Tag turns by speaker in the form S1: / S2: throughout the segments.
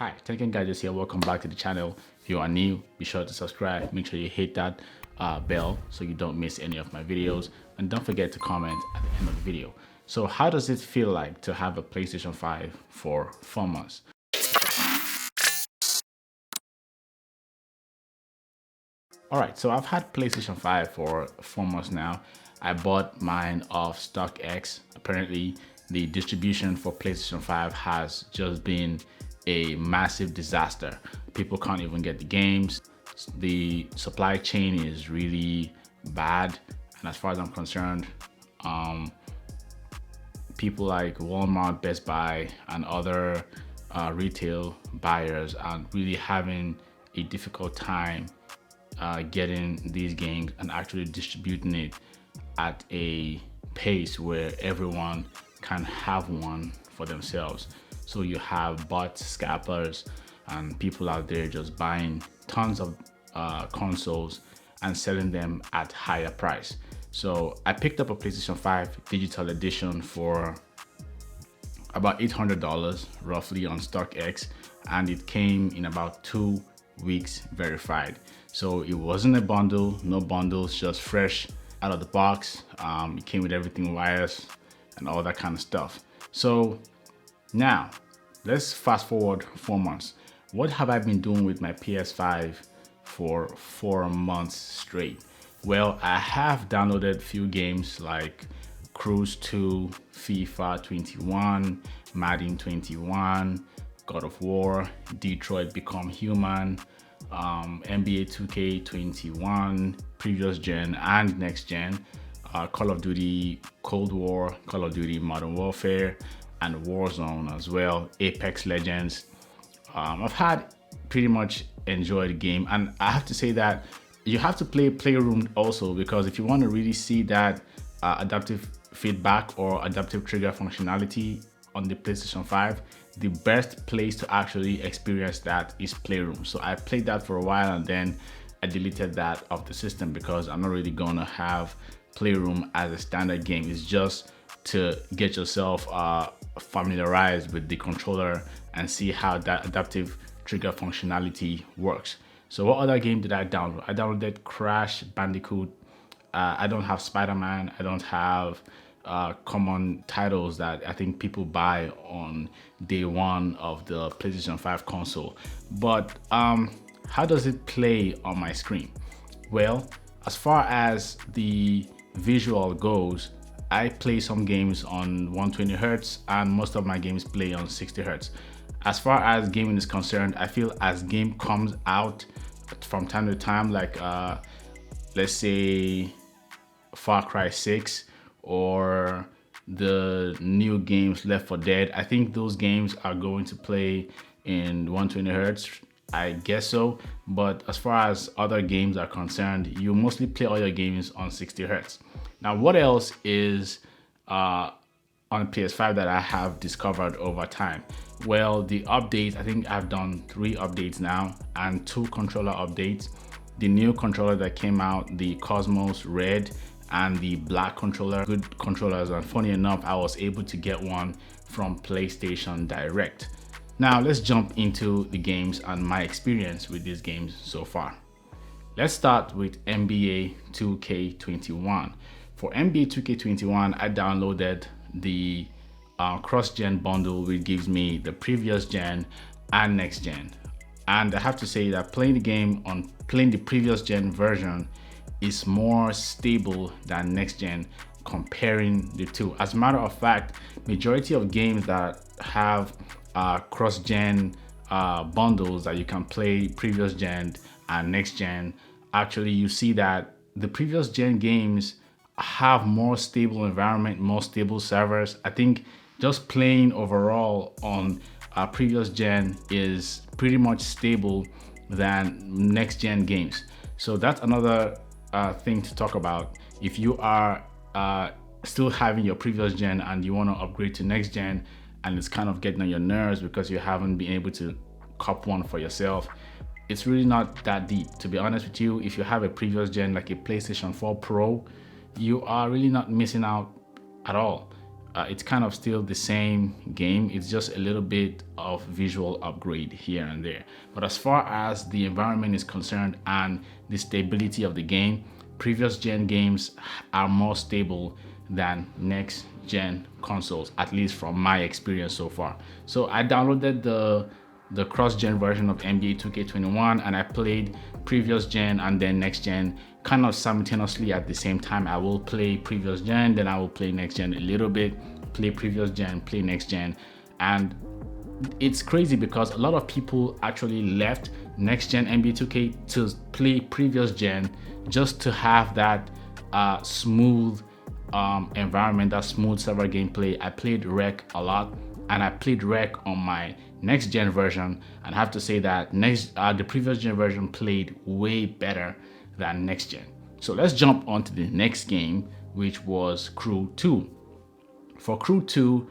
S1: Hi, Tenken guys here. Welcome back to the channel. If you are new, be sure to subscribe. Make sure you hit that bell so you don't miss any of my videos. And don't forget to comment at the end of the video. So how does it feel like to have a PlayStation 5 for 4 months? Alright, so I've had PlayStation 5 for 4 months now. I bought mine off StockX. Apparently, the distribution for PlayStation 5 has just been a massive disaster. People can't even get the games. The supply chain is really bad. And as far as I'm concerned, people like Walmart, Best Buy, and other retail buyers are really having a difficult time getting these games and actually distributing it at a pace where everyone can have one for themselves. So you have bots, scalpers, and people out there just buying tons of consoles and selling them at higher price. So I picked up a PlayStation 5 digital edition for about $800 roughly on StockX, and it came in about 2 weeks verified. So it wasn't a bundle, no bundles, just fresh out of the box. It came with everything wireless and all that kind of stuff. So now let's fast forward 4 months. What have I been doing with my PS5 for 4 months straight? Well, I have downloaded a few games like Cruise 2, FIFA 21, Madden 21, God of War, Detroit Become Human, NBA 2K21, previous gen and next gen, Call of Duty Cold War, Call of Duty Modern Warfare, and Warzone as well, Apex Legends. I've had pretty much enjoyed the game, and I have to say that you have to play Playroom also, because if you want to really see that adaptive feedback or adaptive trigger functionality on the PlayStation 5, the best place to actually experience that is Playroom. So I played that for a while and then I deleted that off the system because I'm not really gonna have Playroom as a standard game. It's just to get yourself familiarized with the controller and see how that adaptive trigger functionality works. So what other game did I download? I downloaded Crash Bandicoot. I don't have Spider-Man. I don't have common titles that I think people buy on day one of the PlayStation 5 console. But how does it play on my screen? Well, as far as the visual goes, I play some games on 120 Hz and most of my games play on 60 Hz. As far as gaming is concerned, I feel as game comes out from time to time, like let's say Far Cry 6 or the new games Left 4 Dead, I think those games are going to play in 120 Hz. I guess so, but as far as other games are concerned, you mostly play all your games on 60 Hz. Now, what else is on PS5 that I have discovered over time? Well, the updates, I think I've done 3 updates now and 2 controller updates. The new controller that came out, the Cosmos Red and the black controller, good controllers, and funny enough, I was able to get one from PlayStation Direct. Now let's jump into the games and my experience with these games so far. Let's start with NBA 2K21. For NBA 2K21, I downloaded the cross-gen bundle, which gives me the previous gen and next gen. And I have to say that playing the previous gen version is more stable than next gen comparing the two. As a matter of fact, majority of games that have cross-gen bundles that you can play previous gen and next gen, actually you see that the previous gen games have more stable environment, more stable servers. I think just playing overall on previous gen is pretty much stable than next gen games. So that's another thing to talk about. If you are still having your previous gen and you want to upgrade to next gen and it's kind of getting on your nerves because you haven't been able to cop one for yourself, it's really not that deep. To be honest with you, if you have a previous gen like a PlayStation 4 Pro, you are really not missing out at all. it's kind of still the same game. It's just a little bit of visual upgrade here and there. But as far as the environment is concerned and the stability of the game, previous gen games are more stable than next gen consoles, at least from my experience so far. So I downloaded the cross-gen version of NBA 2K21 and I played previous gen and then next gen kind of simultaneously at the same time. I will play previous gen, then I will play next gen a little bit, play previous gen, play next gen. And it's crazy because a lot of people actually left next gen NBA 2K to play previous gen just to have that smooth environment, that smooth server gameplay. I played Rec a lot and I played Rec on my next gen version, and I have to say that the previous gen version played way better than next gen. So let's jump on to the next game, which was Crew 2. For Crew 2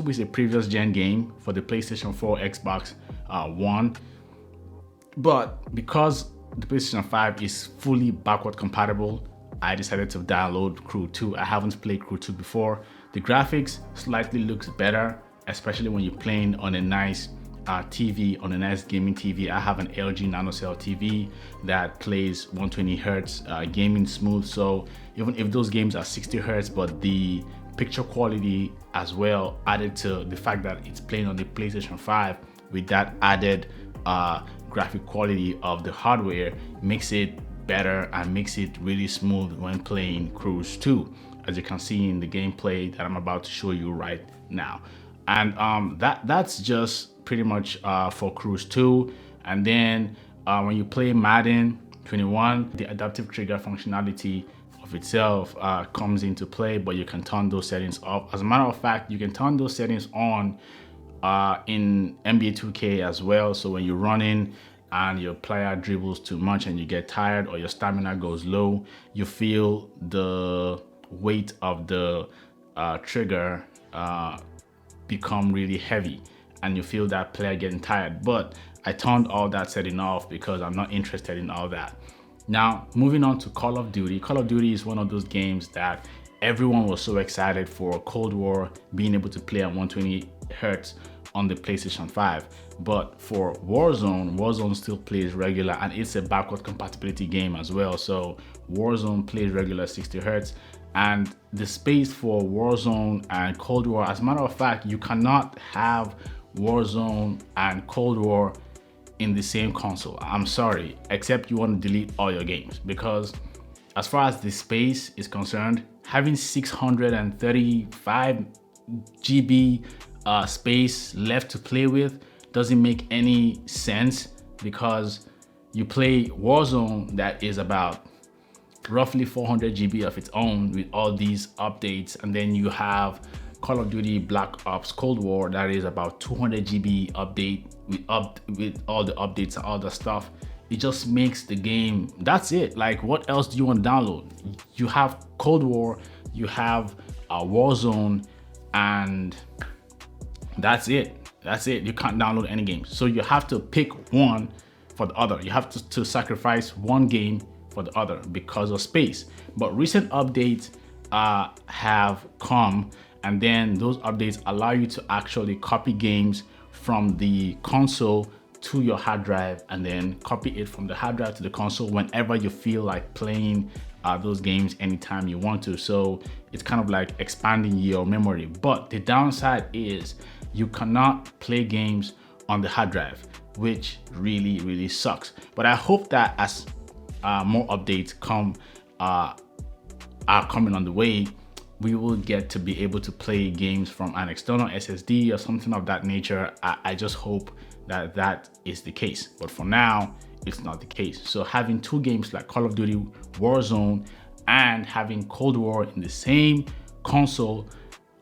S1: is a previous gen game for the PlayStation 4, Xbox One, but because the PlayStation 5 is fully backward compatible, I decided to download Crew 2. I haven't played Crew 2 before. The graphics slightly looks better, especially when you're playing on a nice TV, on a nice gaming TV. I have an LG NanoCell TV that plays 120 hertz gaming smooth. So even if those games are 60 hertz, but the picture quality as well, added to the fact that it's playing on the PlayStation 5 with that added graphic quality of the hardware, makes it better and makes it really smooth when playing Crew 2, as you can see in the gameplay that I'm about to show you right now. And that's just pretty much for Crew 2. And then when you play Madden 21, the adaptive trigger functionality of itself comes into play, but you can turn those settings off. As a matter of fact, you can turn those settings on in NBA 2K as well. So when you're running and your player dribbles too much and you get tired or your stamina goes low, you feel the weight of the trigger become really heavy and you feel that player getting tired. But I turned all that setting off because I'm not interested in all that. Now, moving on to Call of Duty. Call of Duty is one of those games that everyone was so excited for Cold War, being able to play at 120 hertz on the PlayStation 5. But for Warzone still plays regular, and it's a backward compatibility game as well. So Warzone plays regular 60 hertz. And the space for Warzone and Cold War, as a matter of fact, you cannot have Warzone and Cold War in the same console. I'm sorry, except you want to delete all your games, because as far as the space is concerned, having 635 GB space left to play with doesn't make any sense, because you play Warzone that is about roughly 400 GB of its own with all these updates, and then you have Call of Duty Black Ops Cold War that is about 200 GB update with all the updates and all the stuff. It just makes the game, that's it. Like, what else do you want to download? You have Cold War, you have Warzone, and that's it. That's it. You can't download any games. So you have to pick one for the other. You have to sacrifice one game for the other because of space. But recent updates have come, and then those updates allow you to actually copy games from the console to your hard drive, and then copy it from the hard drive to the console whenever you feel like playing those games anytime you want to. So it's kind of like expanding your memory. But the downside is you cannot play games on the hard drive, which really sucks. But I hope that as more updates are coming on the way, we will get to be able to play games from an external SSD or something of that nature. I just hope that that is the case. But for now, it's not the case. So having two games like Call of Duty Warzone and having Cold War in the same console,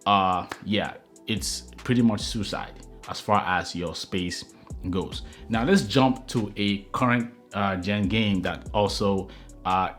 S1: yeah, it's pretty much suicide as far as your space goes. Now let's jump to a current gen game that also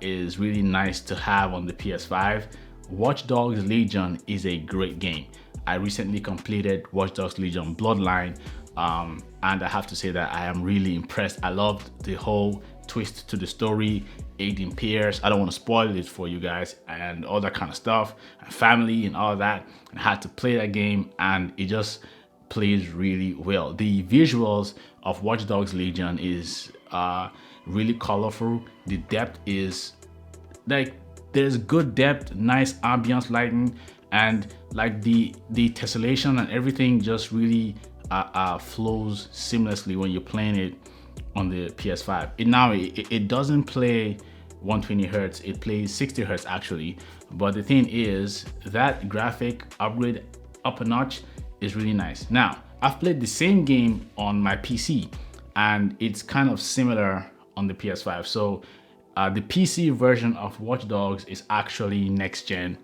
S1: is really nice to have on the PS5. Watch Dogs Legion is a great game. I recently completed Watch Dogs Legion Bloodline, and I have to say that I am really impressed. I loved the whole twist to the story, 18 pairs. I don't want to spoil it for you guys and all that kind of stuff, and family and all that. And I had to play that game, and it just plays really well. The visuals of Watch Dogs Legion is really colorful. The depth is like, there's good depth, nice ambience lighting, and like the tessellation and everything just really flows seamlessly when you're playing it on the PS5. It doesn't play 120 hertz, it plays 60 hertz actually. But the thing is, that graphic upgrade up a notch is really nice. Now, I've played the same game on my PC, and it's kind of similar on the PS5. So the PC version of Watch Dogs is actually next gen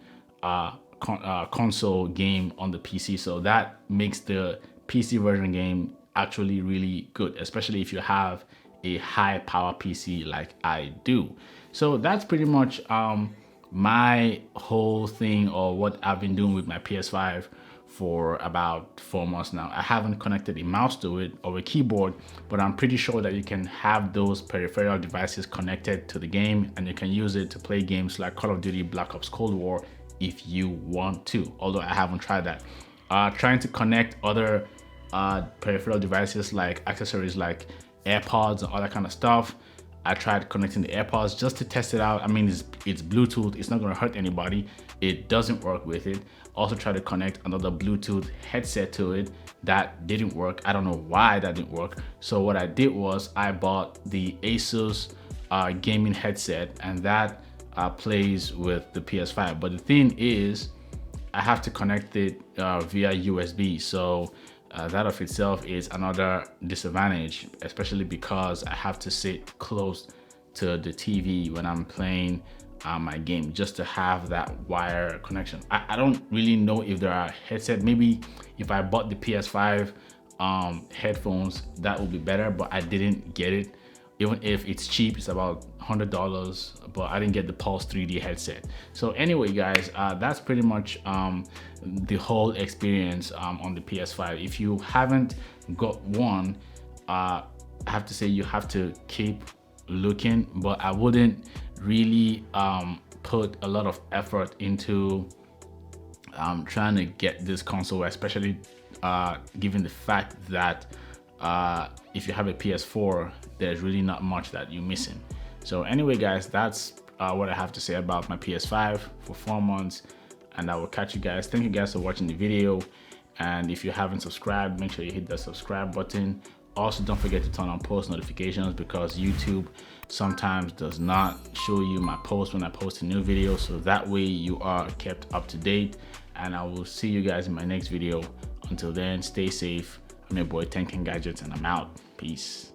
S1: console game on the PC. So that makes the PC version game actually really good, especially if you have a high power PC like I do. So that's pretty much my whole thing, or what I've been doing with my PS5 for about 4 months now. I haven't connected a mouse to it or a keyboard, but I'm pretty sure that you can have those peripheral devices connected to the game, and you can use it to play games like Call of Duty Black Ops Cold War if you want to, although I haven't tried that. Trying to connect other peripheral devices, like accessories like AirPods and all that kind of stuff. I tried connecting the AirPods just to test it out. I mean, it's Bluetooth, it's not gonna hurt anybody. It doesn't work with it. Also tried to connect another Bluetooth headset to it. That didn't work. I don't know why that didn't work. So what I did was I bought the Asus gaming headset, and that plays with the PS5. But the thing is, I have to connect it via USB. So that of itself is another disadvantage, especially because I have to sit close to the TV when I'm playing my game, just to have that wire connection. I don't really know if there are headset. Maybe if I bought the PS5 headphones, that would be better, but I didn't get it. Even if it's cheap, it's about $100, but I didn't get the Pulse 3D headset. So anyway, guys, that's pretty much the whole experience on the PS5. If you haven't got one, I have to say you have to keep looking, but I wouldn't really put a lot of effort into trying to get this console, especially given the fact that if you have a PS4, there's really not much that you're missing. So anyway, guys, that's what I have to say about my PS5 for 4 months, and I will catch you guys. Thank you guys for watching the video, and if you haven't subscribed, make sure you hit the subscribe button. Also, don't forget to turn on post notifications, because YouTube sometimes does not show you my post when I post a new video, so that way you are kept up to date. And I will see you guys in my next video. Until then, stay safe. I'm your boy Tenken Gadgets, and I'm out. Peace.